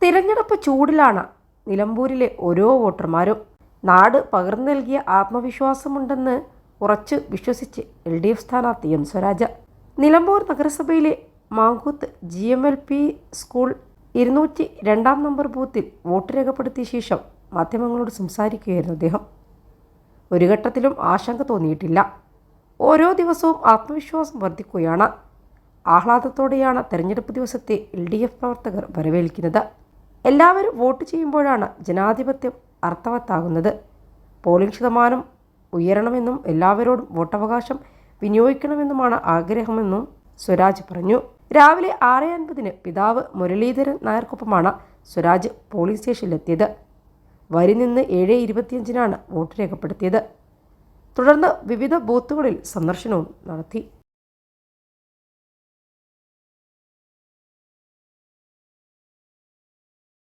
തിരഞ്ഞെടുപ്പ് ചൂടിലാണ് നിലമ്പൂരിലെ ഓരോ വോട്ടർമാരും. നാട് പകർന്നു നൽകിയ ആത്മവിശ്വാസമുണ്ടെന്ന് ഉറച്ചു വിശ്വസിച്ച് LDF സ്ഥാനാർത്ഥി എം സ്വരാജ്. നിലമ്പൂർ നഗരസഭയിലെ മാങ്കൂത്ത് GMLP സ്കൂൾ 202 നമ്പർ ബൂത്തിൽ വോട്ട് രേഖപ്പെടുത്തിയ ശേഷം മാധ്യമങ്ങളോട് സംസാരിക്കുകയായിരുന്നു അദ്ദേഹം. ഒരു ഘട്ടത്തിലും ആശങ്ക തോന്നിയിട്ടില്ല. ഓരോ ദിവസവും ആത്മവിശ്വാസം വർദ്ധിക്കുകയാണ്. ആഹ്ലാദത്തോടെയാണ് തെരഞ്ഞെടുപ്പ് ദിവസത്തെ LDF പ്രവർത്തകർ വരവേൽക്കുന്നത്. എല്ലാവരും വോട്ട് ചെയ്യുമ്പോഴാണ് ജനാധിപത്യം അർത്ഥവത്താകുന്നത്. പോളിംഗ് ശതമാനം ഉയരണമെന്നും എല്ലാവരോടും വോട്ടവകാശം വിനിയോഗിക്കണമെന്നുമാണ് ആഗ്രഹമെന്നും സ്വരാജ് പറഞ്ഞു. രാവിലെ 6:50 പിതാവ് മുരളീധരൻ നായർക്കൊപ്പമാണ് സ്വരാജ് പോളിംഗ് സ്റ്റേഷനിലെത്തിയത്. വരി നിന്ന് 7:25 വോട്ട് രേഖപ്പെടുത്തിയത്. തുടർന്ന് വിവിധ ബൂത്തുകളിൽ സന്ദർശനവും നടത്തി.